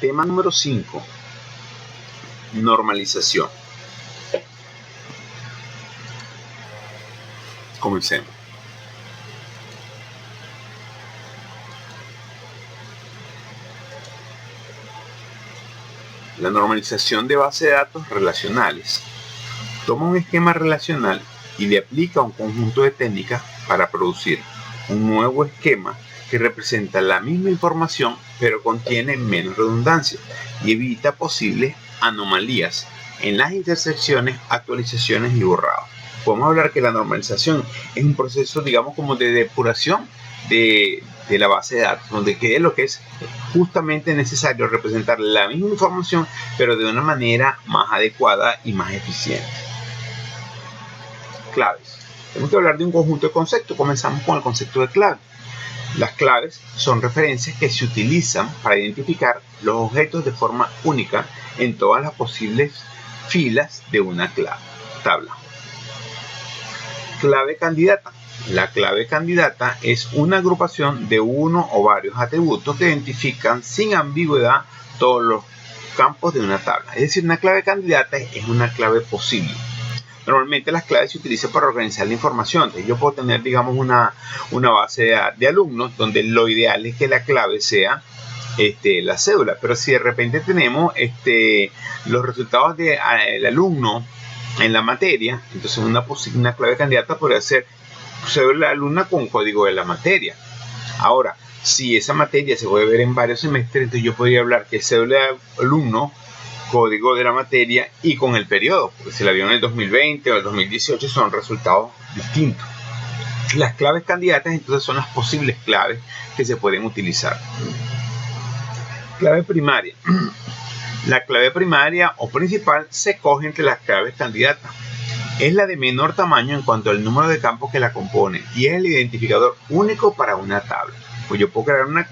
Tema número 5. Normalización. Comencemos. La normalización de base de datos relacionales toma un esquema relacional y le aplica un conjunto de técnicas para producir un nuevo esquema que representa la misma información pero contiene menos redundancia y evita posibles anomalías en las intersecciones, actualizaciones y borrados. Podemos hablar que la normalización es un proceso, digamos, como de depuración de la base de datos, donde quede lo que es justamente necesario representar la misma información pero de una manera más adecuada y más eficiente. Claves. Tenemos que hablar de un conjunto de conceptos. Comenzamos con el concepto de clave. Las claves son referencias que se utilizan para identificar los objetos de forma única en todas las posibles filas de una tabla. Clave candidata. La clave candidata es una agrupación de uno o varios atributos que identifican sin ambigüedad todos los campos de una tabla. Es decir, una clave candidata es una clave posible. Normalmente las claves se utilizan para organizar la información. Entonces, yo puedo tener, digamos, una base de alumnos donde lo ideal es que la clave sea la cédula. Pero si de repente tenemos los resultados del alumno en la materia, entonces una clave candidata podría ser cédula de alumna con código de la materia. Ahora, si esa materia se puede ver en varios semestres, entonces yo podría hablar que cédula de alumno, código de la materia y con el periodo, porque si la vio en el 2020 o el 2018 son resultados distintos. Las claves candidatas entonces son las posibles claves que se pueden utilizar. Clave primaria. La clave primaria o principal se coge entre las claves candidatas. Es la de menor tamaño en cuanto al número de campos que la componen y es el identificador único para una tabla. Pues yo puedo crear una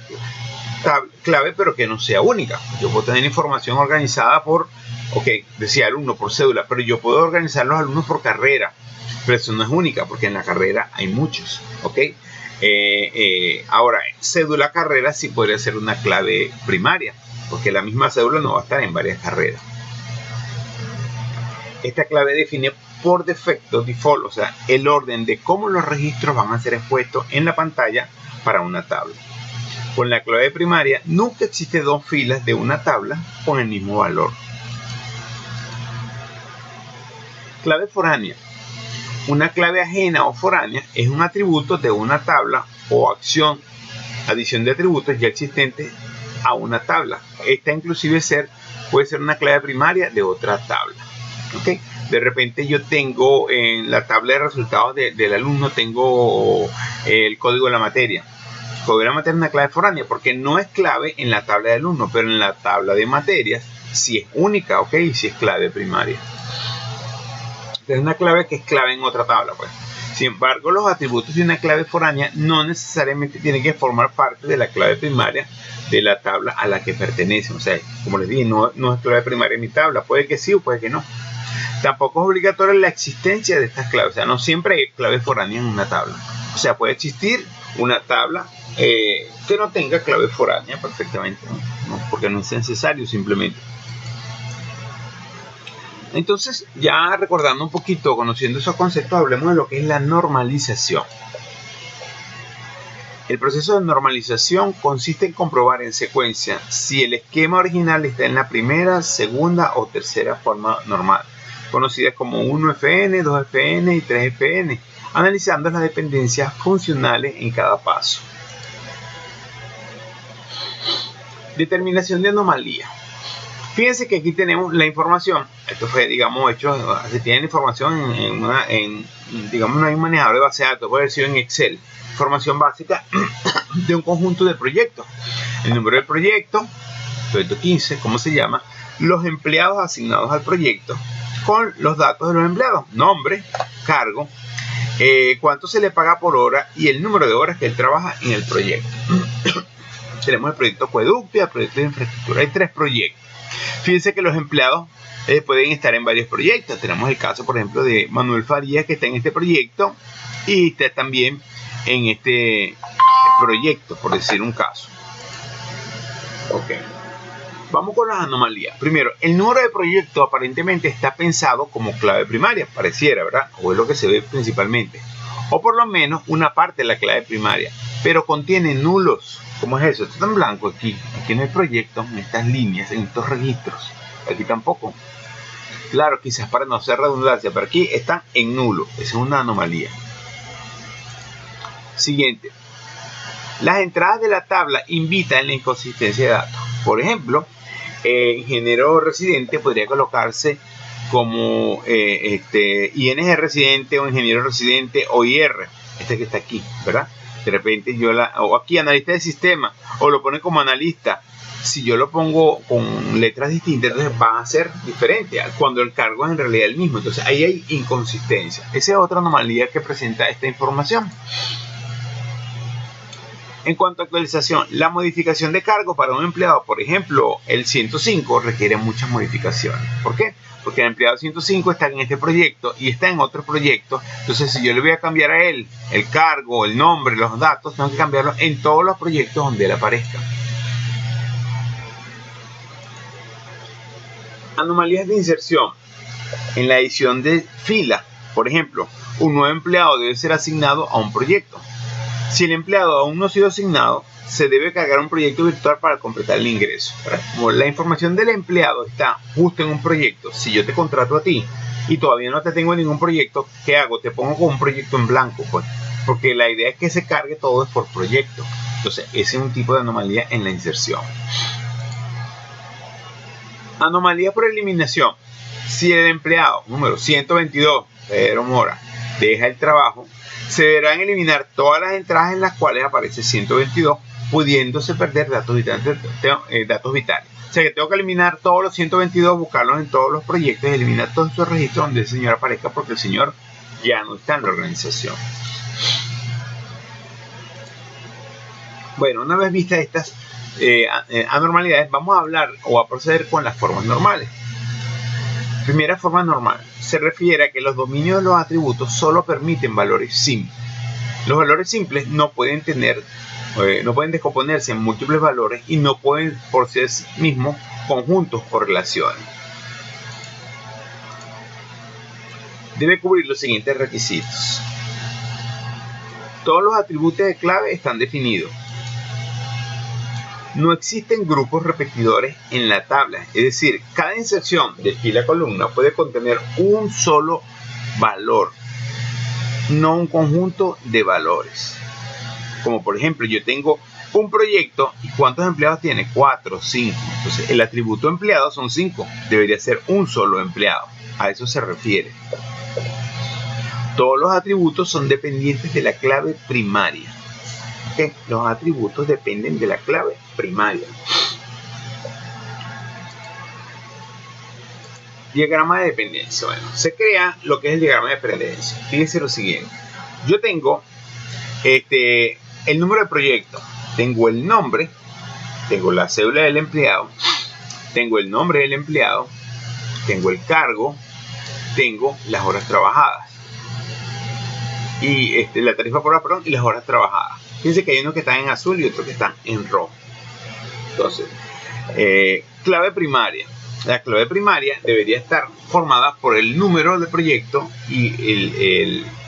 clave pero que no sea única. Yo puedo tener información organizada por, decía alumno por cédula, pero yo puedo organizar los alumnos por carrera, pero eso no es única porque en la carrera hay muchos. Ahora, cédula carrera sí podría ser una clave primaria porque la misma cédula no va a estar en varias carreras. Esta clave define por defecto, default, o sea, el orden de cómo los registros van a ser expuestos en la pantalla para una tabla. Con la clave primaria nunca existe dos filas de una tabla con el mismo valor. Clave foránea. Una clave ajena o foránea es un atributo de una tabla o adición de atributos ya existentes a una tabla. Esta inclusive puede ser una clave primaria de otra tabla. De repente yo tengo en la tabla de resultados del alumno, tengo el código de la materia. El código de la materia es una clave foránea porque no es clave en la tabla de alumno, pero en la tabla de materias sí es única, y sí es clave primaria. Es una clave que es clave en otra tabla, pues. Sin embargo, los atributos de una clave foránea no necesariamente tienen que formar parte de la clave primaria de la tabla a la que pertenecen. O sea, como les dije, no es clave primaria en mi tabla. Puede que sí o puede que no. Tampoco es obligatoria la existencia de estas claves. O sea, no siempre hay clave foránea en una tabla. O sea, puede existir una tabla que no tenga clave foránea perfectamente, ¿no? Porque no es necesario simplemente. Entonces, ya recordando un poquito, conociendo esos conceptos, hablemos de lo que es la normalización. El proceso de normalización consiste en comprobar en secuencia si el esquema original está en la primera, segunda o tercera forma normal, conocidas como 1FN, 2FN y 3FN, analizando las dependencias funcionales en cada paso. Determinación de anomalía. Fíjense que aquí tenemos la información. Esto fue, digamos, hecho, se tiene la información digamos, no hay un manejador de base de datos, puede haber sido en Excel. Información básica de un conjunto de proyectos. El número del proyecto 15, ¿cómo se llama? Los empleados asignados al proyecto con los datos de los empleados, nombre, cargo, cuánto se le paga por hora y el número de horas que él trabaja en el proyecto. Tenemos el proyecto acueducto y el proyecto de infraestructura. Hay 3 proyectos. Fíjense que los empleados pueden estar en varios proyectos. Tenemos el caso, por ejemplo, de Manuel Farías, que está en este proyecto y está también en este proyecto, por decir un caso. Vamos con las anomalías. Primero, el número de proyecto aparentemente está pensado como clave primaria, pareciera, ¿verdad? O es lo que se ve principalmente. O por lo menos una parte de la clave primaria, pero contiene nulos. ¿Cómo es eso? Esto está en blanco aquí. Aquí no hay proyectos, en estas líneas, en estos registros. Aquí tampoco. Claro, quizás para no hacer redundancia, pero aquí están en nulo. Esa es una anomalía. Siguiente. Las entradas de la tabla invitan la inconsistencia de datos. Por ejemplo, ingeniero residente podría colocarse como ING residente o ingeniero residente o IR, este que está aquí, ¿verdad? De repente o aquí analista de sistema, o lo pone como analista. Si yo lo pongo con letras distintas, entonces va a ser diferente cuando el cargo es en realidad el mismo. Entonces ahí hay inconsistencia. Esa es otra anomalía que presenta esta información. En cuanto a actualización, la modificación de cargo para un empleado, por ejemplo, el 105 requiere muchas modificaciones. ¿Por qué? Porque el empleado 105 está en este proyecto y está en otro proyecto. Entonces, si yo le voy a cambiar a él el cargo, el nombre, los datos, tengo que cambiarlo en todos los proyectos donde él aparezca. Anomalías de inserción. En la edición de fila, por ejemplo, un nuevo empleado debe ser asignado a un proyecto. Si el empleado aún no ha sido asignado, se debe cargar un proyecto virtual para completar el ingreso. Como la información del empleado está justo en un proyecto, si yo te contrato a ti y todavía no te tengo en ningún proyecto, ¿qué hago? Te pongo con un proyecto en blanco, pues, porque la idea es que se cargue todo por proyecto. Entonces, ese es un tipo de anomalía en la inserción. Anomalía por eliminación. Si el empleado número 122, Pedro Mora, deja el trabajo, se deberán eliminar todas las entradas en las cuales aparece 122, pudiéndose perder datos vitales. O sea que tengo que eliminar todos los 122, buscarlos en todos los proyectos y eliminar todos esos registros donde el señor aparezca, porque el señor ya no está en la organización. Bueno, una vez vistas estas anormalidades, vamos a hablar o a proceder con las formas normales. Primera forma normal se refiere a que los dominios de los atributos solo permiten valores simples. Los valores simples no pueden descomponerse en múltiples valores y no pueden por sí mismos conjuntos o relaciones. Debe cubrir los siguientes requisitos. Todos los atributos de clave están definidos. No existen grupos repetidores en la tabla, es decir, cada inserción de fila-columna puede contener un solo valor, no un conjunto de valores. Como por ejemplo, yo tengo un proyecto y ¿cuántos empleados tiene? 4, 5. Entonces, el atributo empleado son 5, debería ser un solo empleado. A eso se refiere. Todos los atributos son dependientes de la clave primaria. ¿Okay? Los atributos dependen de la clave primaria. Diagrama de dependencia. Bueno, se crea lo que es el diagrama de dependencia. Fíjense lo siguiente. Yo tengo el número de proyecto, tengo el nombre, tengo la cédula del empleado, tengo el nombre del empleado, tengo el cargo, tengo las horas trabajadas y la tarifa por hora, y las horas trabajadas. Fíjense que hay unos que están en azul y otros que están en rojo. Entonces, clave primaria. La clave primaria debería estar formada por el número de proyecto y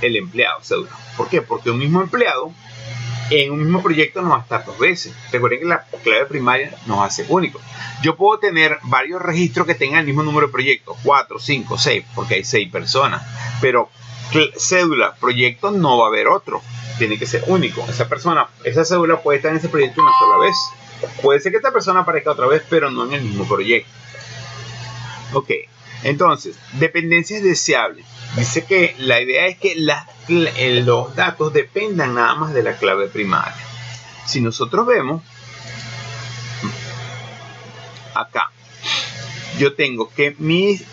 el empleado, cédula. ¿Por qué? Porque un mismo empleado en un mismo proyecto no va a estar 2 veces. Recuerden que la clave primaria nos hace únicos. Yo puedo tener varios registros que tengan el mismo número de proyectos, 4, 5, 6, porque hay 6 personas. Pero cédula, proyecto, no va a haber otro. Tiene que ser único. Esa cédula puede estar en ese proyecto una sola vez. Puede ser que esta persona aparezca otra vez, pero no en el mismo proyecto. Ok, entonces, dependencias deseables. Dice que la idea es que los datos dependan nada más de la clave primaria. Si nosotros vemos acá, yo tengo que mis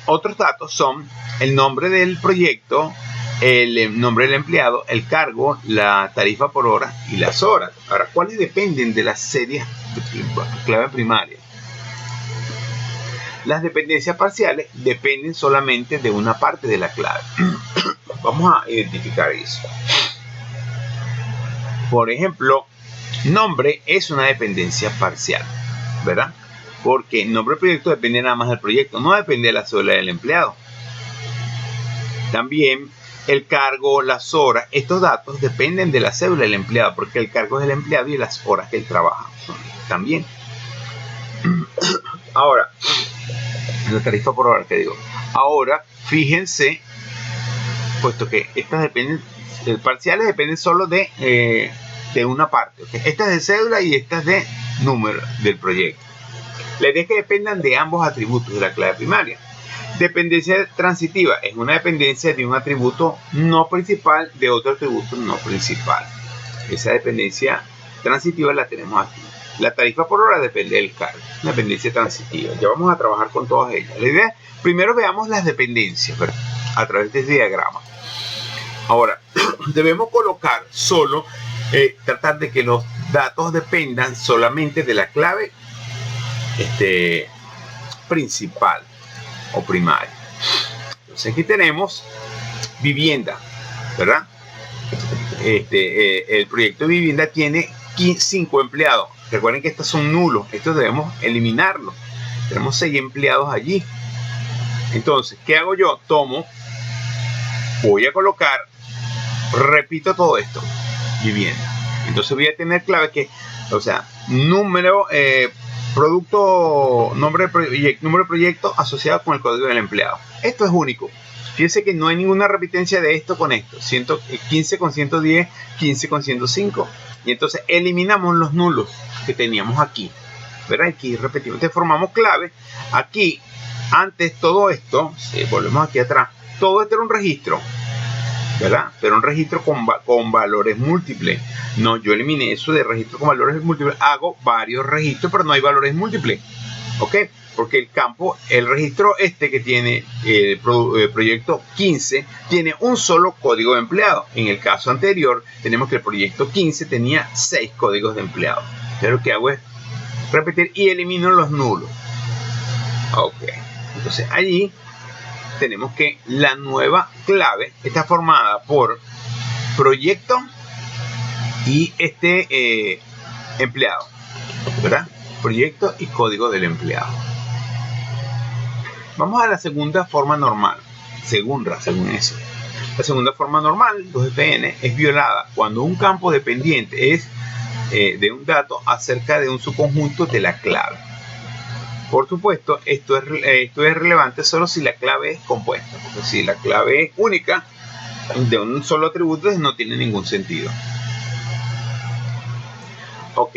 otros datos son el nombre del proyecto, el nombre del empleado, el cargo, la tarifa por hora y las horas. Ahora, ¿cuáles dependen de las series de clave primaria? Las dependencias parciales dependen solamente de una parte de la clave. Vamos a identificar eso. Por ejemplo, nombre es una dependencia parcial, ¿verdad? porque el nombre del proyecto depende nada más del proyecto, no depende de la cédula del empleado. También el cargo, las horas, estos datos dependen de la cédula del empleado, porque el cargo es del empleado y las horas que él trabaja también. Ahora, la tarifa por hora que digo. Ahora, fíjense, puesto que estas dependen, parciales dependen solo de una parte. ¿Okay? Esta es de cédula y esta es de número del proyecto. La idea es que dependan de ambos atributos de la clave primaria. Dependencia transitiva es una dependencia de un atributo no principal de otro atributo no principal. Esa dependencia transitiva la tenemos aquí. La tarifa por hora depende del cargo, una dependencia transitiva. Ya vamos a trabajar con todas ellas. La idea es, primero veamos las dependencias, ¿verdad? A través de este diagrama. Ahora, debemos colocar solo, tratar de que los datos dependan solamente de la clave principal o primaria. Entonces aquí tenemos vivienda, ¿verdad? El proyecto de vivienda tiene 5 empleados. Recuerden que estos son nulos, estos debemos eliminarlos. Tenemos 6 empleados allí. Entonces, ¿qué hago yo? Voy a colocar, repito todo esto, vivienda. Entonces voy a tener clave que, o sea, número, producto, nombre de proyecto asociado con el código del empleado. Esto es único. Fíjense que no hay ninguna repitencia de esto con esto. 15 con 110, 15 con 105. Y entonces eliminamos los nulos que teníamos aquí. ¿Verdad? Aquí repetimos. Entonces formamos clave. Aquí, antes todo esto, si volvemos aquí atrás, todo esto era un registro. ¿Verdad? Pero un registro con valores múltiples. No, yo eliminé eso de registro con valores múltiples. Hago varios registros, pero no hay valores múltiples. ¿Ok? Porque el campo, el registro que tiene el proyecto 15, tiene un solo código de empleado. En el caso anterior, tenemos que el proyecto 15 tenía 6 códigos de empleado. Entonces lo que hago es repetir y elimino los nulos. Ok. Entonces allí tenemos que la nueva clave está formada por proyecto y empleado, ¿verdad? Proyecto y código del empleado. Vamos a la segunda forma normal, según eso. La segunda forma normal, 2FN, es violada cuando un campo dependiente es de un dato acerca de un subconjunto de la clave. Por supuesto, esto es relevante solo si la clave es compuesta, porque si la clave es única, de un solo atributo, no tiene ningún sentido. Ok.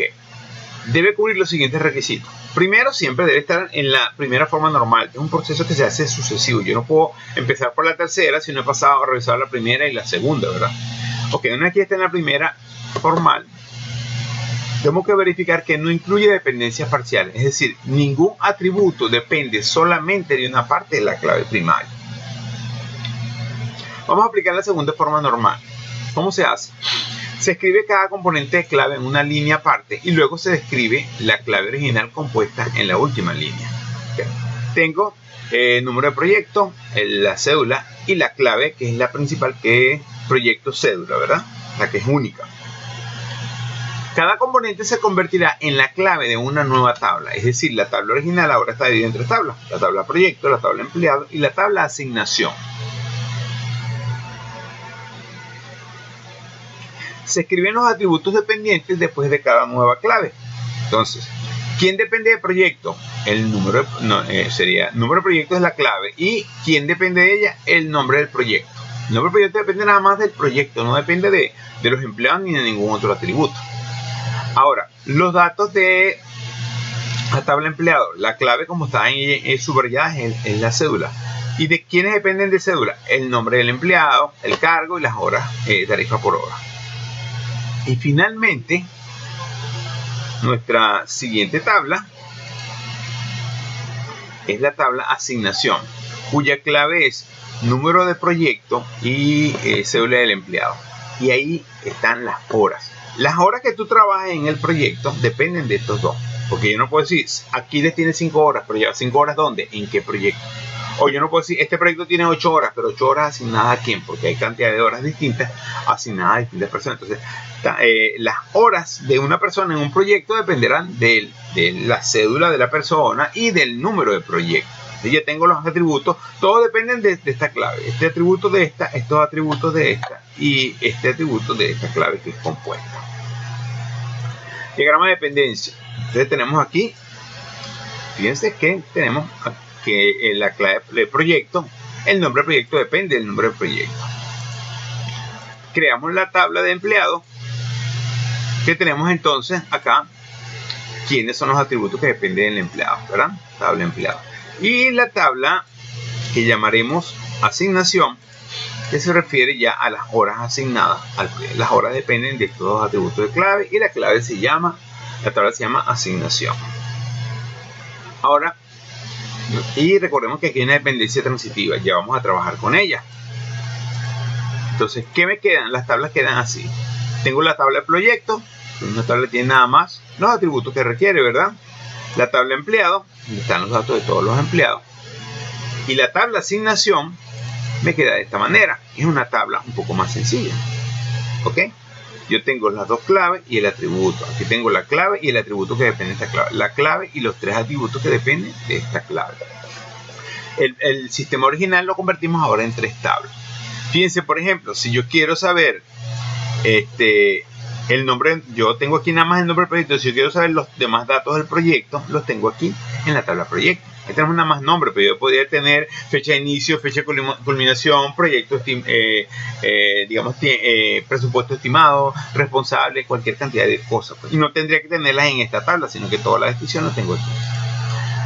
Debe cubrir los siguientes requisitos. Primero, siempre debe estar en la primera forma normal. Es un proceso que se hace sucesivo. Yo no puedo empezar por la tercera si no he pasado a revisar la primera y la segunda, ¿verdad? Ok, una vez que está en la primera formal, tenemos que verificar que no incluye dependencias parciales. Es decir, ningún atributo depende solamente de una parte de la clave primaria. Vamos a aplicar la segunda forma normal. ¿Cómo se hace? Se escribe cada componente de clave en una línea aparte y luego se describe la clave original compuesta en la última línea. Okay. Tengo el número de proyecto, la cédula y la clave, que es la principal, que es proyecto cédula, ¿verdad? La que es única. Cada componente se convertirá en la clave de una nueva tabla. Es decir, la tabla original ahora está dividida en 3 tablas. La tabla proyecto, la tabla empleado y la tabla asignación. Se escriben los atributos dependientes después de cada nueva clave. Entonces, ¿quién depende del proyecto? El número sería número de proyecto es la clave. ¿Y quién depende de ella? El nombre del proyecto. El nombre del proyecto depende nada más del proyecto, no depende de los empleados ni de ningún otro atributo. Ahora, los de la tabla empleado, la clave como está subrayada es la cédula. ¿Y de quiénes dependen de cédula? El nombre del empleado, el cargo y las horas, tarifa por hora. Y finalmente, nuestra siguiente tabla es la tabla asignación, cuya clave es número de proyecto y cédula del empleado. Y ahí están las horas. Las horas que tú trabajas en el proyecto dependen de estos dos. Porque yo no puedo decir, aquí les tiene 5 horas, pero lleva 5 horas ¿dónde? ¿En qué proyecto? O yo no puedo decir, este proyecto tiene 8 horas, pero 8 horas asignadas a quién, porque hay cantidad de horas distintas asignadas a distintas personas. Entonces, las horas de una persona en un proyecto dependerán de la cédula de la persona y del número de proyecto. Entonces, ya tengo los atributos, todos dependen de esta clave. Este atributo de esta, estos atributos de esta y este atributo de esta clave que es compuesta. Diagrama de dependencia. Entonces tenemos aquí, fíjense que tenemos que la clave de proyecto, el nombre del proyecto depende del nombre del proyecto. Creamos la tabla de empleados, que tenemos entonces acá quiénes son los atributos que dependen del empleado, ¿verdad? Tabla de empleado. Y la tabla que llamaremos asignación, que se refiere ya a las horas asignadas. Las horas dependen de estos dos atributos de clave y la tabla se llama asignación. Ahora, y recordemos que aquí hay una dependencia transitiva, ya vamos a trabajar con ella. Entonces, ¿qué me quedan? Las tablas quedan así. Tengo la tabla de proyecto, una tabla tiene nada más los atributos que requiere, ¿verdad? La tabla de empleado, donde están los datos de todos los empleados. Y la tabla asignación me queda de esta manera. Es una tabla un poco más sencilla. ¿Ok? Yo tengo las dos claves y el atributo. Aquí tengo la clave y el atributo que depende de esta clave. La clave y los tres atributos que dependen de esta clave. El sistema original lo convertimos ahora en tres tablas. Fíjense, por ejemplo, si yo quiero saber el nombre, yo tengo aquí nada más el nombre del proyecto. Si yo quiero saber los demás datos del proyecto, los tengo aquí en la tabla proyecto. Aquí tenemos nada más nombre, pero yo podría tener fecha de inicio, fecha de culminación, proyecto, presupuesto estimado, responsable, cualquier cantidad de cosas. Y no tendría que tenerlas en esta tabla, sino que toda la descripción la tengo aquí.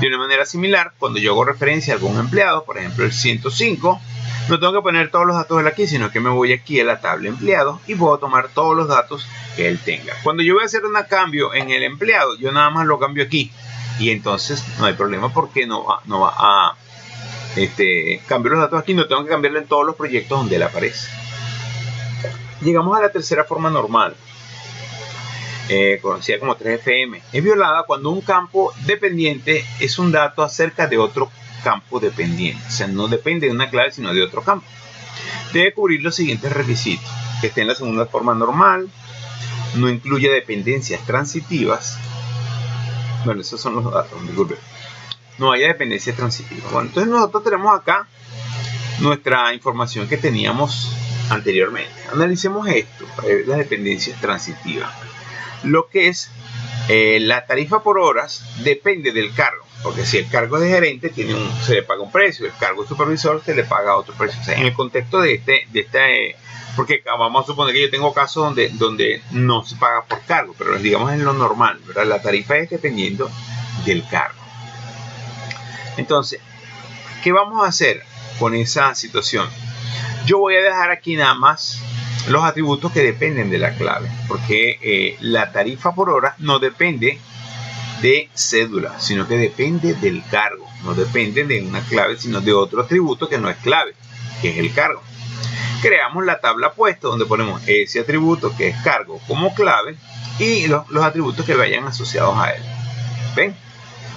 De una manera similar, cuando yo hago referencia a algún empleado, por ejemplo el 105, no tengo que poner todos los datos de él aquí, sino que me voy aquí a la tabla empleado y puedo tomar todos los datos que él tenga. Cuando yo voy a hacer un cambio en el empleado, yo nada más lo cambio aquí. Y entonces no hay problema porque no va a cambiar los datos aquí, no tengo que cambiarlo en todos los proyectos donde él aparece. Llegamos a la tercera forma normal, conocida como 3FM. Es violada cuando un campo dependiente es un dato acerca de otro campo dependiente. O sea, no depende de una clave sino de otro campo. Debe cubrir los siguientes requisitos: que esté en la segunda forma normal, no incluya dependencias transitivas. Bueno, esos son los datos, disculpen. No haya dependencia transitiva. Bueno, entonces nosotros tenemos acá nuestra información que teníamos anteriormente. Analicemos esto, las dependencias transitivas. Lo que es la tarifa por horas depende del cargo, porque si el cargo es de gerente se le paga un precio, el cargo de supervisor se le paga otro precio. O sea, en el contexto de porque vamos a suponer que yo tengo casos donde no se paga por cargo, pero digamos en lo normal, ¿verdad? La tarifa es dependiendo del cargo. Entonces, ¿qué vamos a hacer con esa situación? Yo voy a dejar aquí nada más los atributos que dependen de la clave, porque la tarifa por hora no depende de cédula, sino que depende del cargo. No depende de una clave, sino de otro atributo que no es clave, que es el cargo. Creamos la tabla puesta donde ponemos ese atributo que es cargo como clave y los atributos que vayan asociados a él. ¿Ven?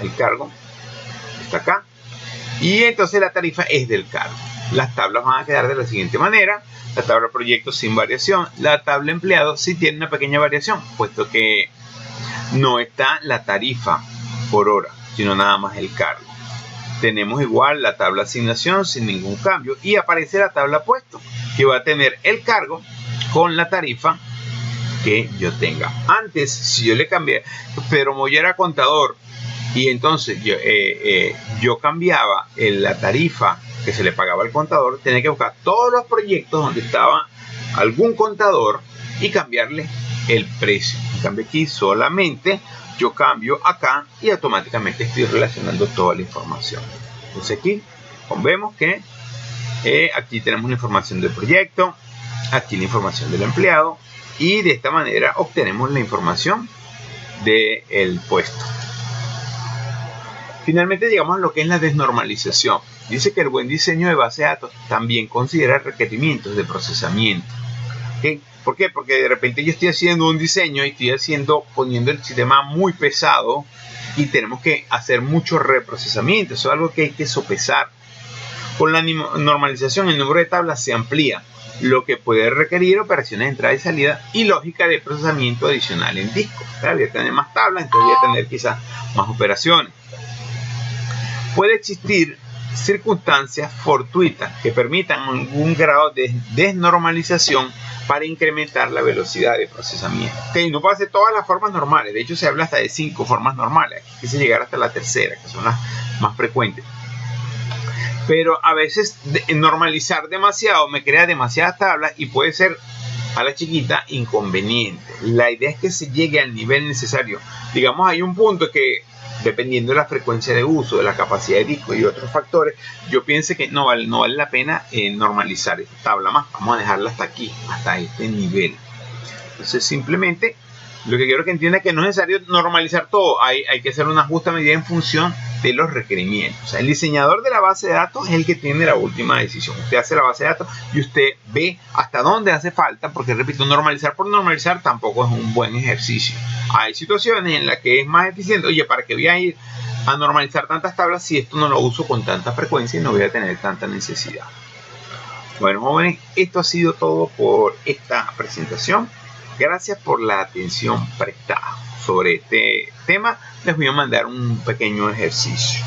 El cargo está acá y entonces la tarifa es del cargo. Las tablas van a quedar de la siguiente manera: la tabla proyecto sin variación, la tabla empleado sí tiene una pequeña variación, puesto que no está la tarifa por hora, sino nada más el cargo. Tenemos igual la tabla asignación sin ningún cambio y aparece la tabla puesto, que va a tener el cargo con la tarifa que yo tenga. Antes, si yo le cambié, Pedro Moya era contador y entonces yo cambiaba la tarifa que se le pagaba al contador, tenía que buscar todos los proyectos donde estaba algún contador y cambiarle el precio. En cambio aquí solamente yo cambio acá y automáticamente estoy relacionando toda la información. Entonces aquí vemos que aquí tenemos la información del proyecto, aquí la información del empleado y de esta manera obtenemos la información del puesto. Finalmente llegamos a lo que es la desnormalización. Dice que el buen diseño de base de datos también considera requerimientos de procesamiento. ¿Okay? ¿Por qué? Porque de repente yo estoy haciendo un diseño y estoy poniendo el sistema muy pesado y tenemos que hacer mucho reprocesamiento. Eso es algo que hay que sopesar. Con la normalización, el número de tablas se amplía, lo que puede requerir operaciones de entrada y salida y lógica de procesamiento adicional en disco. Claro, voy a tener más tablas, entonces voy a tener quizás más operaciones. Puede existir circunstancias fortuitas que permitan algún grado de desnormalización para incrementar la velocidad de procesamiento. No puede ser todas las formas normales, de hecho se habla hasta de 5 formas normales, aquí quise llegar hasta la tercera, que son las más frecuentes. Pero a veces normalizar demasiado me crea demasiadas tablas y puede ser a la chiquita inconveniente. La idea es que se llegue al nivel necesario. Digamos, hay un punto que, dependiendo de la frecuencia de uso, de la capacidad de disco y otros factores, yo pienso que no vale la pena normalizar esta tabla más. Vamos a dejarla hasta aquí, hasta este nivel. Entonces, simplemente, lo que quiero que entienda es que no es necesario normalizar todo. Hay que hacer una justa medida en función de los requerimientos. O sea, el diseñador de la base de datos es el que tiene la última decisión. Usted hace la base de datos y usted ve hasta dónde hace falta, porque repito, normalizar por normalizar tampoco es un buen ejercicio. Hay situaciones en las que es más eficiente. Oye, ¿para qué voy a ir a normalizar tantas tablas si esto no lo uso con tanta frecuencia y no voy a tener tanta necesidad? Bueno, jóvenes, esto ha sido todo por esta presentación. Gracias por la atención prestada. Sobre este tema les voy a mandar un pequeño ejercicio.